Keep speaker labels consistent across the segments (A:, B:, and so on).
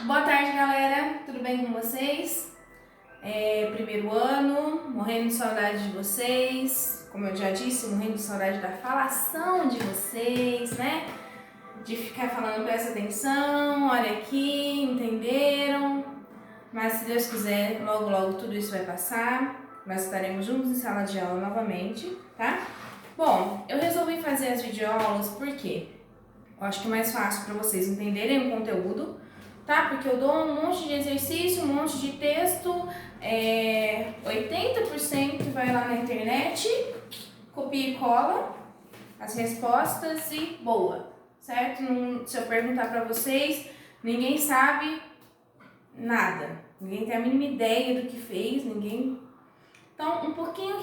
A: Boa tarde, galera. Tudo bem com vocês? Primeiro ano, morrendo de saudade de vocês. Como eu já disse, morrendo de saudade da falação de vocês, né? De ficar falando, presta atenção, olha aqui, entenderam? Mas se Deus quiser, logo logo tudo isso vai passar. Nós estaremos juntos em sala de aula novamente, tá? Bom, eu resolvi fazer as videoaulas porque eu acho que é mais fácil para vocês entenderem o conteúdo, tá? Porque eu dou um monte de exercício, um monte de texto, 80% vai lá na internet, copia e cola as respostas e boa, certo? Se eu perguntar para vocês, ninguém sabe nada, ninguém tem a mínima ideia do que fez, ninguém. Então, um pouquinho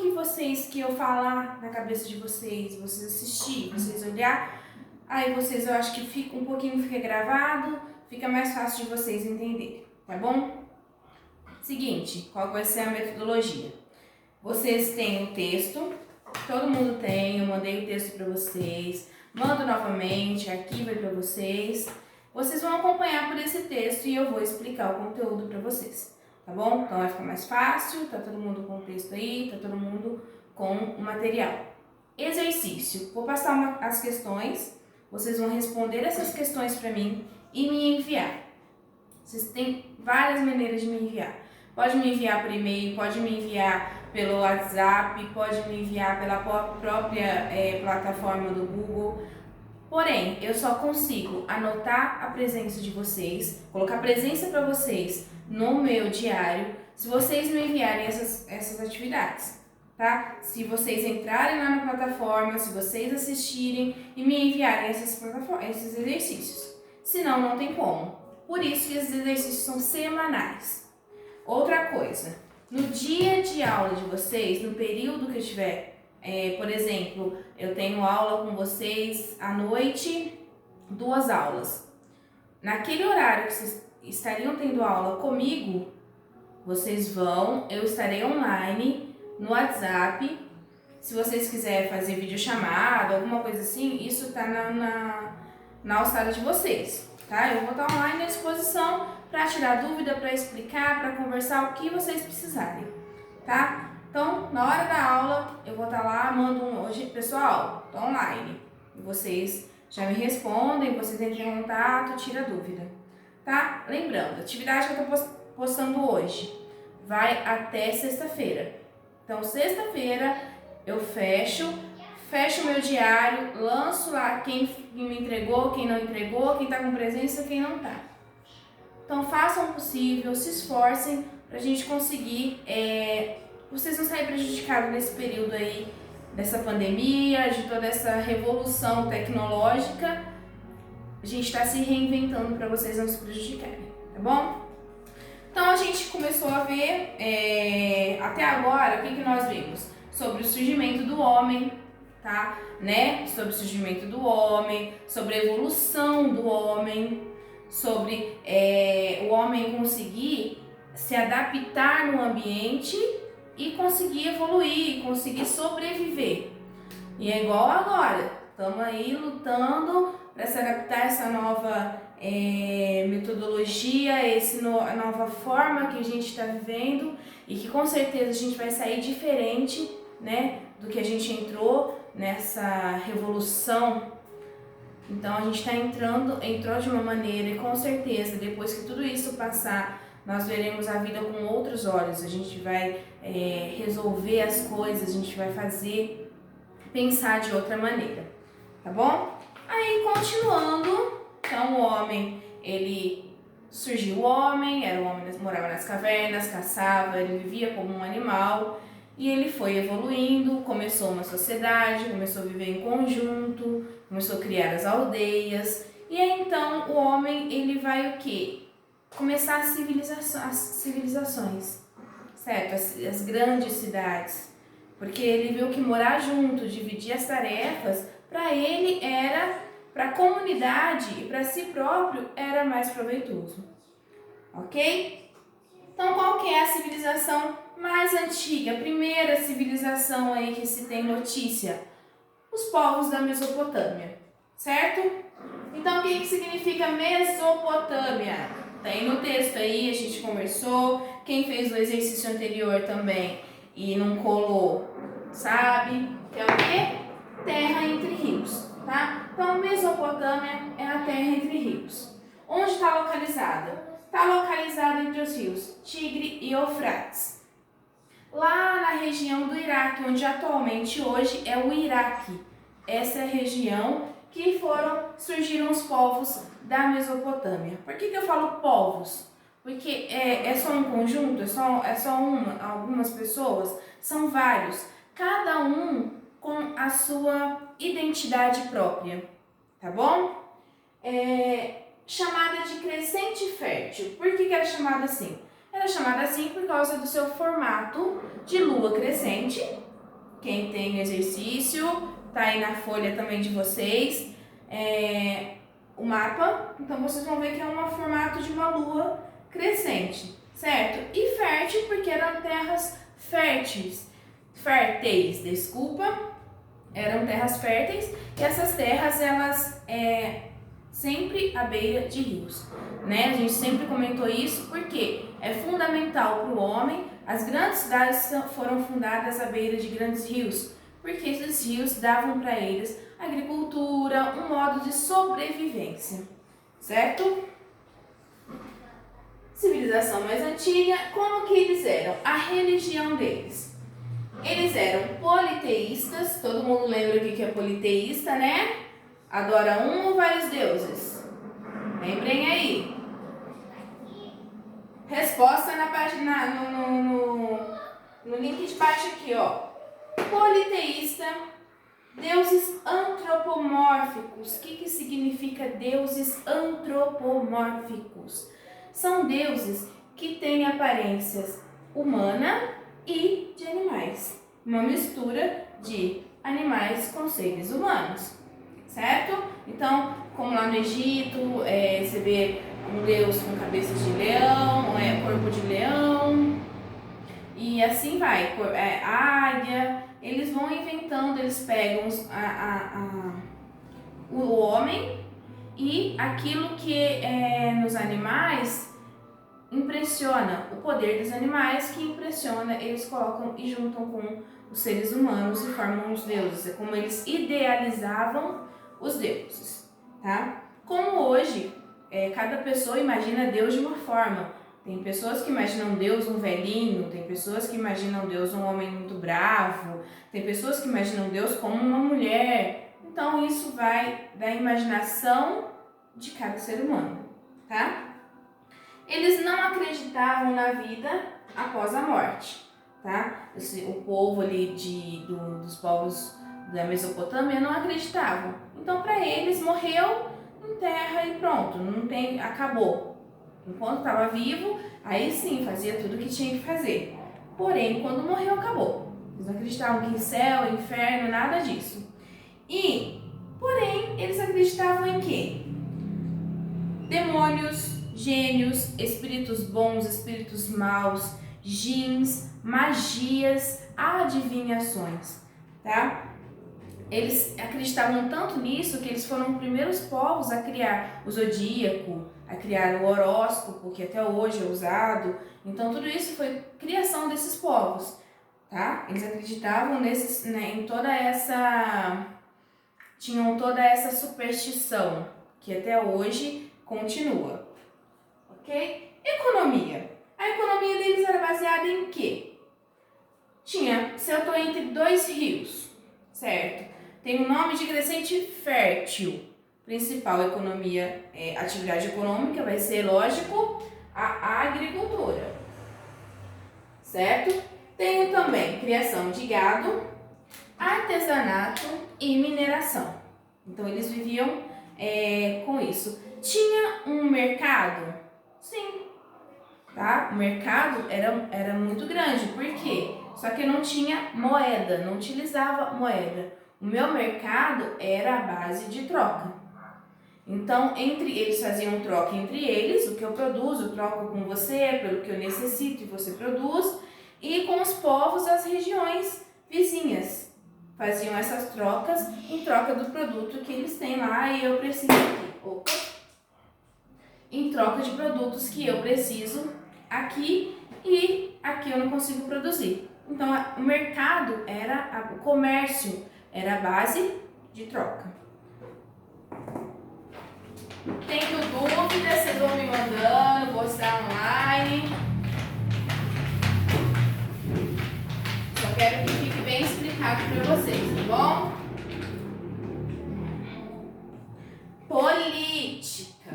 A: que eu falar na cabeça de vocês assistir, vocês olhar, aí vocês, eu acho que fica um pouquinho fica gravado, fica mais fácil de vocês entenderem, tá bom? Seguinte, qual vai ser a metodologia? Vocês têm o texto, todo mundo tem, eu mandei o texto para vocês, mando novamente, arquivo aí para vocês. Vocês vão acompanhar por esse texto e eu vou explicar o conteúdo para vocês, tá bom? Então vai ficar mais fácil, tá todo mundo com o texto aí, tá todo mundo com o material. Exercício, vou passar as questões, vocês vão responder essas questões para mim e me enviar. Vocês têm várias maneiras de me enviar. Pode me enviar por e-mail, pode me enviar pelo WhatsApp, pode me enviar pela própria plataforma do Google. Porém, eu só consigo anotar a presença de vocês, colocar presença para vocês no meu diário, se vocês me enviarem essas atividades, tá? Se vocês entrarem lá na plataforma, se vocês assistirem e me enviarem esses exercícios. Senão, não tem como. Por isso que esses exercícios são semanais. Outra coisa, no dia de aula de vocês, no período que eu tiver, por exemplo, eu tenho aula com vocês à noite, 2 aulas. Naquele horário que vocês estariam tendo aula comigo, eu estarei online no WhatsApp. Se vocês quiserem fazer videochamada, alguma coisa assim, isso tá na alçada de vocês, tá? Eu vou estar online à disposição para tirar dúvida, para explicar, para conversar o que vocês precisarem, tá? Então, na hora da aula, eu vou estar lá, hoje, pessoal, tô online. E vocês já me respondem, vocês entram em contato, tira dúvida, tá? Lembrando, a atividade que eu tô postando hoje vai até sexta-feira. Então, sexta-feira eu fecho meu diário, lanço lá quem me entregou, quem não entregou, quem tá com presença, quem não tá. Então, façam o possível, se esforcem pra gente conseguir vocês não saírem prejudicados nesse período aí, dessa pandemia, de toda essa revolução tecnológica. A gente está se reinventando para vocês não se prejudicarem, tá bom? Então a gente começou a ver, até agora, o que nós vimos? Sobre o surgimento do homem, tá? Né? Sobre o surgimento do homem, sobre a evolução do homem, sobre o homem conseguir se adaptar no ambiente e conseguir evoluir, conseguir sobreviver. E é igual agora, estamos aí lutando para se adaptar a essa nova metodologia, a nova forma que a gente está vivendo e que com certeza a gente vai sair diferente, né, do que a gente entrou nessa revolução. Então a gente entrou de uma maneira e com certeza depois que tudo isso passar, nós veremos a vida com outros olhos, a gente vai resolver as coisas, a gente vai pensar de outra maneira, tá bom? Aí, continuando, então o homem, surgiu o homem, era o homem que morava nas cavernas, caçava, ele vivia como um animal e ele foi evoluindo, começou uma sociedade, começou a viver em conjunto, começou a criar as aldeias e aí então o homem, ele vai o quê? Começar as civilizações, certo? As grandes cidades, porque ele viu que morar junto, dividir as tarefas, para ele para a comunidade e para si próprio era mais proveitoso, ok? Então qual que é a civilização mais antiga, a primeira civilização aí que se tem notícia? Os povos da Mesopotâmia, certo? Então o que significa Mesopotâmia? Tá aí no texto aí, a gente conversou. Quem fez o exercício anterior também e não colou, sabe? Que é o quê? Terra entre rios, tá? Então, Mesopotâmia é a terra entre rios. Onde está localizada? Está localizada entre os rios Tigre e Eufrates. Lá na região do Iraque, onde atualmente hoje é o Iraque. Essa é a região que surgiram os povos da Mesopotâmia. Por que eu falo povos? Porque é só um conjunto, algumas pessoas? São vários, cada um com a sua identidade própria, tá bom? Chamada de crescente fértil. Por que era chamada assim? Era chamada assim por causa do seu formato de lua crescente. Quem tem exercício, tá aí na folha também de vocês, o mapa. Então vocês vão ver que é um formato de uma lua crescente, certo? E fértil porque eram terras férteis, eram terras férteis, e essas terras elas sempre à beira de rios, né? A gente sempre comentou isso porque é fundamental para o homem. As grandes cidades foram fundadas à beira de grandes rios, porque esses rios davam para eles agricultura, um modo de sobrevivência, certo? Civilização mais antiga, como que eles eram? A religião deles. Eles eram politeístas, todo mundo lembra o que é politeísta, né? Adora um ou vários deuses? Lembrem aí. Resposta na página, no link de baixo aqui, ó. Politeísta, deuses antropomórficos. O que significa deuses antropomórficos? São deuses que têm aparências humana e de animais. Uma mistura de animais com seres humanos, certo? Então, como lá no Egito, você vê um deus com cabeça de leão, corpo de leão, e assim vai, águia. Eles vão inventando, eles pegam o homem e aquilo que nos animais impressiona, o poder dos animais que impressiona, eles colocam e juntam com os seres humanos e formam os deuses. É como eles idealizavam os deuses, tá? Como hoje, cada pessoa imagina Deus de uma forma. Tem pessoas que imaginam Deus um velhinho, tem pessoas que imaginam Deus um homem muito bravo, tem pessoas que imaginam Deus como uma mulher. Então isso vai da imaginação de cada ser humano, tá? Eles não acreditavam na vida após a morte, tá? O povo ali dos povos da Mesopotâmia não acreditavam. Então para eles morreu, enterra e pronto, acabou. Enquanto estava vivo, aí sim, fazia tudo o que tinha que fazer. Porém, quando morreu, acabou. Eles não acreditavam que céu, inferno, nada disso. Porém, eles acreditavam em quê? Demônios, gênios, espíritos bons, espíritos maus, djinns, magias, adivinhações, tá? Eles acreditavam tanto nisso que eles foram os primeiros povos a criar o zodíaco, a criar o horóscopo, que até hoje é usado. Então tudo isso foi criação desses povos, tá? Eles acreditavam em toda essa... tinham toda essa superstição, que até hoje continua, ok? Economia. A economia deles era baseada em quê? Se eu estou entre dois rios, certo? Tem o nome de crescente fértil. Principal economia, atividade econômica vai ser, lógico, a agricultura, certo? Tenho também criação de gado, artesanato e mineração. Então eles viviam com isso. Tinha um mercado? Sim, tá? O mercado era muito grande. Por quê? Só que não tinha moeda, não utilizava moeda. O meu mercado era a base de troca. Então, eles faziam troca entre eles, o que eu produzo, eu troco com você, pelo que eu necessito e você produz, e com os povos das regiões vizinhas. Faziam essas trocas em troca do produto que eles têm lá e eu preciso aqui. Opa! em troca de produtos que eu preciso aqui e aqui eu não consigo produzir. Então, o mercado o comércio era a base de troca. Tendo dúvidas, vocês vão me mandando, vou estar online. Só quero que fique bem explicado para vocês, tá bom? Política.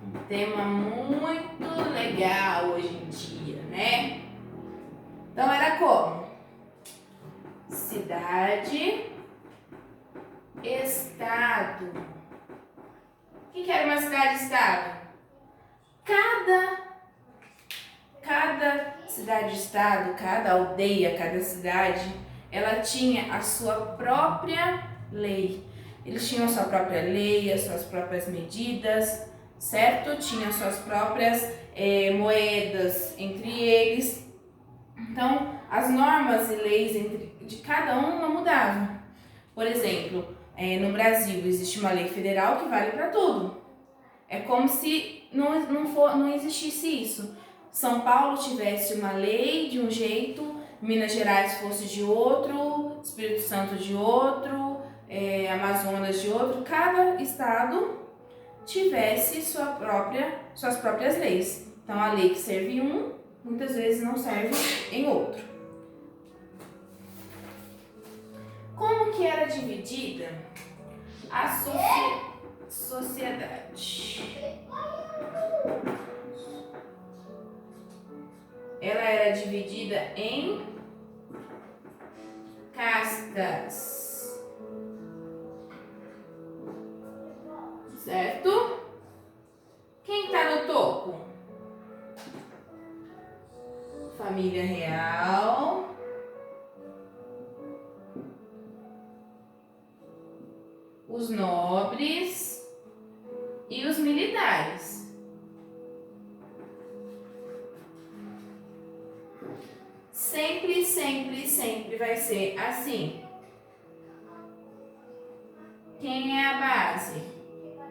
A: Um tema muito legal hoje em dia, né? Então era como? Cidade, estado. O que era uma cidade-estado? Cada cidade-estado, cada aldeia, cada cidade, ela tinha a sua própria lei. Eles tinham a sua própria lei, as suas próprias medidas, certo? Tinham as suas próprias moedas entre eles. Então, as normas e leis de cada um não mudavam. Por exemplo, no Brasil existe uma lei federal que vale para tudo. É como se não existisse isso. São Paulo tivesse uma lei de um jeito, Minas Gerais fosse de outro, Espírito Santo de outro, Amazonas de outro. Cada estado tivesse suas próprias leis. Então, a lei que serve em um, muitas vezes não serve em outro. Como que era dividida a sociedade? Ela era dividida em castas, certo? Quem está no topo? Família real. Os nobres e os militares. Sempre, sempre, sempre vai ser assim. Quem é a base?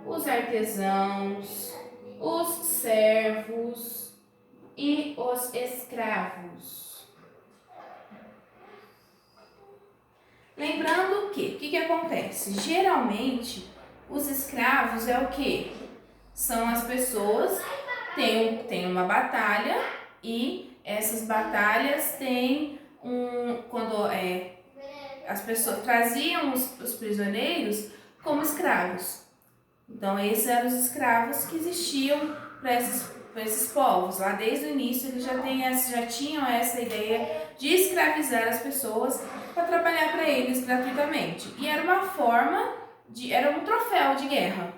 A: Os artesãos, os servos e os escravos. Lembrando o que acontece? Geralmente, os escravos é o quê? São as pessoas que têm uma batalha e essas batalhas têm quando as pessoas traziam os prisioneiros como escravos. Então, esses eram os escravos que existiam para esses povos. Lá desde o início eles já tinham essa ideia de escravizar as pessoas para trabalhar para eles gratuitamente. E era uma forma era um troféu de guerra,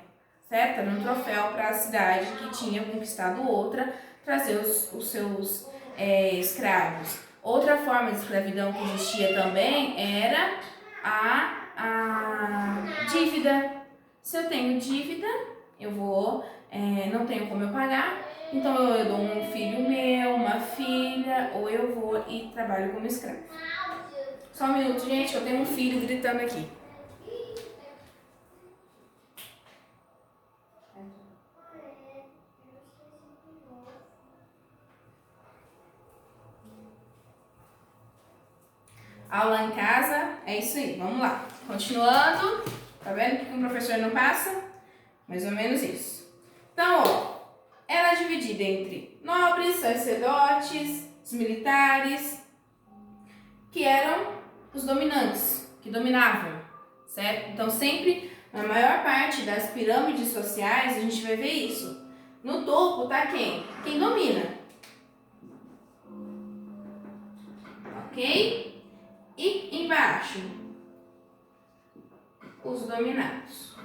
A: certo? Era um troféu para a cidade que tinha conquistado outra, trazer os seus escravos. Outra forma de escravidão que existia também era a dívida. Se eu tenho dívida, eu não tenho como eu pagar, então eu dou um filho meu, uma filha, ou eu vou e trabalho como escravo. Só um minuto, gente, eu tenho um filho gritando aqui. Aula em casa, é isso aí, vamos lá. Continuando, tá vendo que o professor não passa? Mais ou menos isso. Então, ó, ela é dividida entre nobres, sacerdotes, os militares, que eram os dominantes, que dominavam, certo? Então, sempre, na maior parte das pirâmides sociais, a gente vai ver isso. No topo tá quem? Quem domina. Ok? E embaixo, os dominados.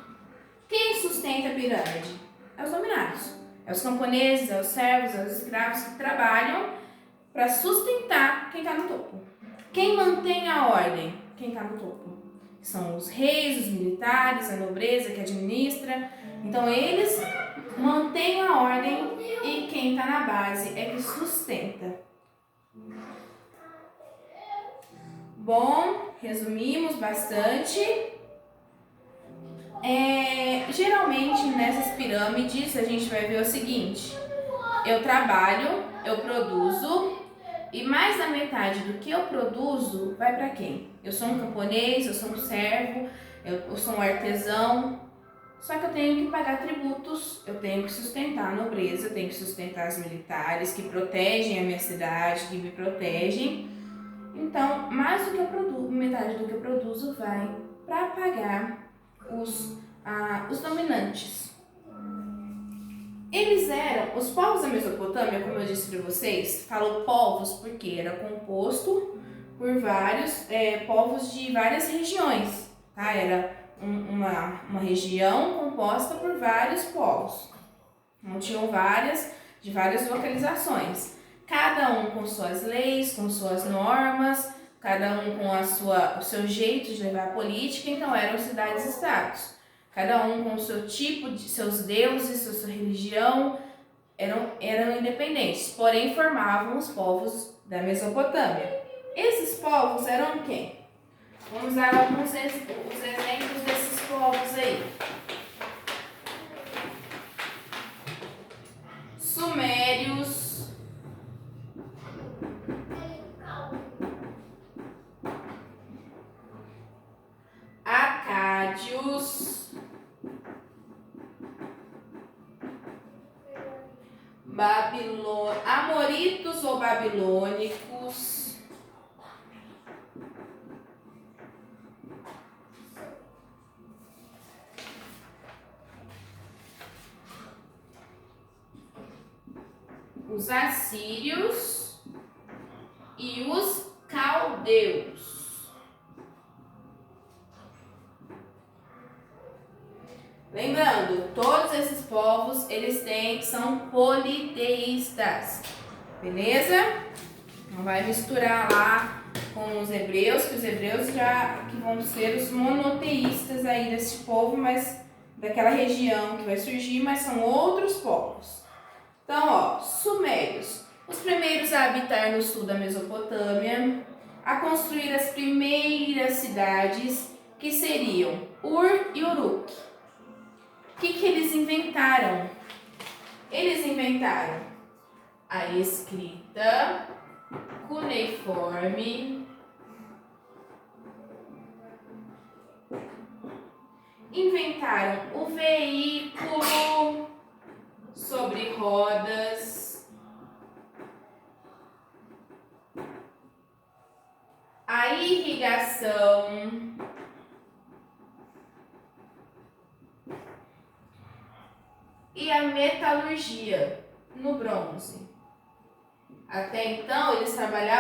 A: Quem sustenta a pirâmide? É os dominados. É os camponeses, é os servos, é os escravos que trabalham para sustentar quem está no topo. Quem mantém a ordem? Quem está no topo. São os reis, os militares, a nobreza que administra. Então, eles mantêm a ordem e quem está na base é que sustenta. Bom, resumimos bastante. Geralmente nessas pirâmides a gente vai ver o seguinte: eu trabalho, eu produzo e mais da metade do que eu produzo vai para quem? Eu sou um camponês, eu sou um servo, eu sou um artesão. Só que eu tenho que pagar tributos, eu tenho que sustentar a nobreza, eu tenho que sustentar os militares que protegem a minha cidade, que me protegem. Então, mais do que eu produzo, metade do que eu produzo vai para pagar os dominantes. Eles eram, os povos da Mesopotâmia, como eu disse para vocês, falo povos porque era composto por vários povos de várias regiões, tá? Era uma região composta por vários povos. Então, tinham de várias localizações. Cada um com suas leis, com suas normas, cada um com o seu jeito de levar a política, então eram cidades-estados. Cada um com o seu tipo, de seus deuses, sua religião, eram independentes, porém formavam os povos da Mesopotâmia. Esses povos eram quem? Vamos dar alguns exemplos desses povos aí. Sumérios, acádios, amoritos ou babilônicos, os assírios e os caldeus. Lembrando, todos esses povos, são politeístas, beleza? Não vai misturar lá com os hebreus, que os hebreus que vão ser os monoteístas aí desse povo, mas daquela região que vai surgir, mas são outros povos. Então, ó, sumérios, os primeiros a habitar no sul da Mesopotâmia, a construir as primeiras cidades, que seriam Ur e Uruk. O que eles inventaram? Eles inventaram a escrita cuneiforme, inventaram o veículo sobre rodas, a irrigação, e a metalurgia no bronze. Até então, eles trabalhavam